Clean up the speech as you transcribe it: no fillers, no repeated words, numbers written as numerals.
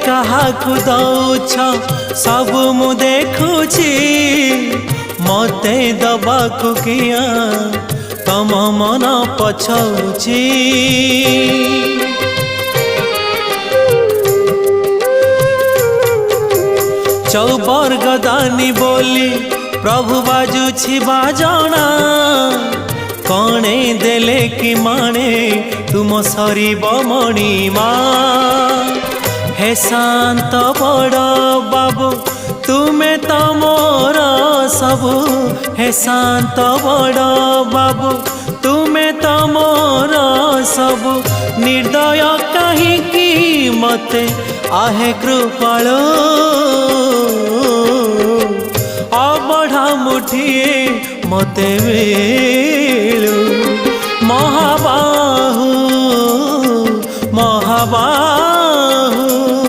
काहाकु दौछ सब मु देखुछि मते दबाकु किया तम मन पछौछि चौबर्ग दानी बोली प्रभु बाजुछि बाजना कणे देले कि माने तुम सरीब मणिमा हे शांत बड़ बाबू तुम्हें तो मोर सबु हे शांत बड़ बाबू तुम्हें तो मोर सबु निर्दय कहीं मते आहे कृपालो अबढ़ा मुठिए मते मिलू महाबाहु महाबाहु